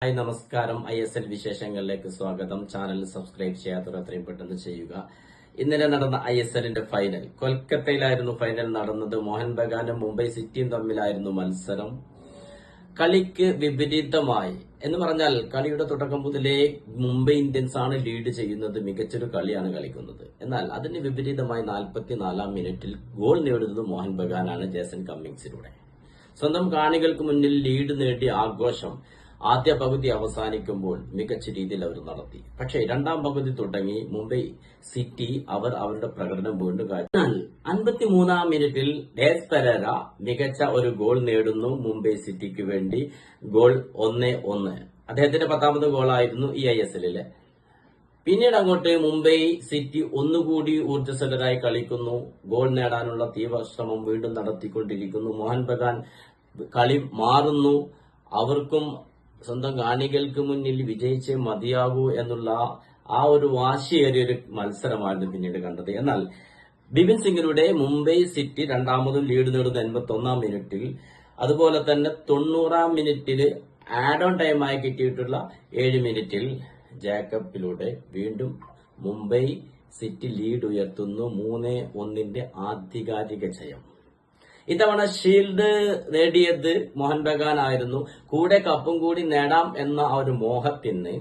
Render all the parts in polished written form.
Hi നമസ്കാരം. ISL വിശേഷങ്ങളിലേക്ക് സ്വാഗതം. ചാനൽ സബ്സ്ക്രൈബ് ചെയ്യാത്തവർ എത്രയും പെട്ടെന്ന് ചെയ്യുക. ഇന്നലെ നടന്ന ISLന്റെ ഫൈനൽ കൊൽക്കത്തയിലായിരുന്നു. ഫൈനൽ നടന്നത് മോഹൻ ബഗാനും മുംബൈ സിറ്റിയും തമ്മിലായിരുന്നു മത്സരം. കളിക്ക് വിപരീതമായി എന്ന് പറഞ്ഞാൽ കളിയുടെ തുടക്കം മുതലേ മുംബൈ ഇന്ത്യൻസ് ആണ് ലീഡ് ചെയ്യുന്നത്. മികച്ചൊരു കളിയാണ് കളിക്കുന്നത്. എന്നാൽ അതിന് വിപരീതമായി 44-ാം മിനിറ്റിൽ ഗോൾ നേടുന്നത് മോഹൻ ബഗാനാണ് ജേസൺ കമ്മിൻസിലൂടെ. സ്വന്തം കാണികൾക്ക് മുന്നിൽ ലീഡ് നേടിയ ആഘോഷം ആദ്യ പകുതി അവസാനിക്കുമ്പോൾ മികച്ച രീതിയിൽ അവർ നടത്തി. പക്ഷേ രണ്ടാം പകുതി തുടങ്ങി മുംബൈ സിറ്റി അവരുടെ പ്രകടനം വീണ്ടും കാഴ്ച. 53-ാം മിനിറ്റിൽ ഡേസ് പെരേര മികച്ച ഒരു ഗോൾ നേടുന്നു മുംബൈ സിറ്റിക്ക് വേണ്ടി. ഗോൾ 1-1. അദ്ദേഹത്തിന്റെ 10ാമത് ഗോളായിരുന്നു ഈ ISLല്. പിന്നീട് അങ്ങോട്ട് മുംബൈ സിറ്റി ഒന്നുകൂടി ഊർജ്ജസ്വലരായി കളിക്കുന്നു. ഗോൾ നേടാനുള്ള തീവ്ര ശ്രമം വീണ്ടും നടത്തിക്കൊണ്ടിരിക്കുന്നു. മോഹൻ ബഗാൻ കളി മാറുന്നു. അവർക്കും സ്വന്തം കാണികൾക്ക് മുന്നിൽ വിജയിച്ചേ മതിയാകൂ എന്നുള്ള ആ ഒരു വാശിയേറിയ ഒരു മത്സരമായിരുന്നു പിന്നീട് കണ്ടത്. എന്നാൽ ബിപിൻ സിംഗിലൂടെ മുംബൈ സിറ്റി രണ്ടാമതും ലീഡ് നേടുന്ന 81-ാം മിനിറ്റിൽ, അതുപോലെ തന്നെ 90-ാം മിനിറ്റിൽ ആഡ് ഓൺ ടൈമായി കിട്ടിയിട്ടുള്ള 7 മിനിറ്റിൽ ജേക്കബിലൂടെ വീണ്ടും മുംബൈ സിറ്റി ലീഡ് ഉയർത്തുന്നു. 3-1 ആധികാരിക ജയം. ഇത്തവണ ഷീൽഡ് നേടിയത് മോഹൻ ബഗാൻ ആയിരുന്നു. കൂടെ കപ്പും കൂടി നേടാം എന്ന ആ ഒരു മോഹത്തിന്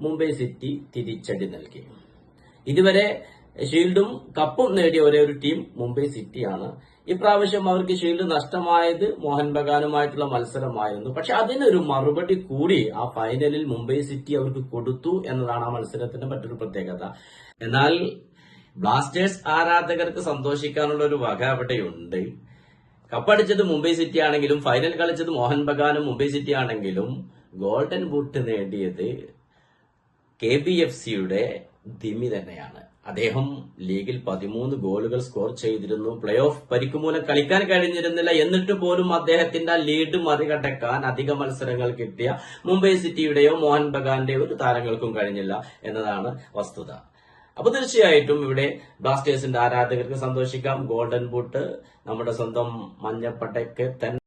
മുംബൈ സിറ്റി തിരിച്ചടി നൽകി. ഇതുവരെ ഷീൽഡും കപ്പും നേടിയ ഒരേ ഒരു ടീം മുംബൈ സിറ്റിയാണ്. ഇപ്രാവശ്യം അവർക്ക് ഷീൽഡ് നഷ്ടമായത് മോഹൻ ബഗാനുമായിട്ടുള്ള മത്സരമായിരുന്നു. പക്ഷെ അതിനൊരു മറുപടി കൂടി ആ ഫൈനലിൽ മുംബൈ സിറ്റി അവർക്ക് കൊടുത്തു എന്നതാണ് ആ മത്സരത്തിന്റെ മറ്റൊരു പ്രത്യേകത. എന്നാൽ ബ്ലാസ്റ്റേഴ്സ് ആരാധകർക്ക് സന്തോഷിക്കാനുള്ള ഒരു വക അവിടെയുണ്ട്. കപ്പടിച്ചത് മുംബൈ സിറ്റി ആണെങ്കിലും ഫൈനൽ കളിച്ചത് മോഹൻ ബഗാനും മുംബൈ സിറ്റി ആണെങ്കിലും ഗോൾഡൻ ബൂട്ട് നേടിയത് KBFCയുടെ ദിമി തന്നെയാണ്. അദ്ദേഹം ലീഗിൽ 13 ഗോളുകൾ സ്കോർ ചെയ്തിരുന്നു. പ്ലേ ഓഫ് പരിക്ക് മൂലം കളിക്കാൻ കഴിഞ്ഞിരുന്നില്ല. എന്നിട്ട് പോലും അദ്ദേഹത്തിന്റെ ലീഡ് മറികടക്കാൻ അധിക മത്സരങ്ങൾ കിട്ടിയ മുംബൈ സിറ്റിയുടെയോ മോഹൻ ബഗാന്റെയോ ഒരു താരങ്ങൾക്കും കഴിഞ്ഞില്ല എന്നതാണ് വസ്തുത. അപ്പൊ തീർച്ചയായിട്ടും ഇവിടെ ബ്ലാസ്റ്റേഴ്സിന്റെ ആരാധകർക്ക് സന്തോഷിക്കാം. ഗോൾഡൻ ബൂട്ട് നമ്മുടെ സ്വന്തം മഞ്ഞപ്പട്ടയ്ക്ക് തന്നെ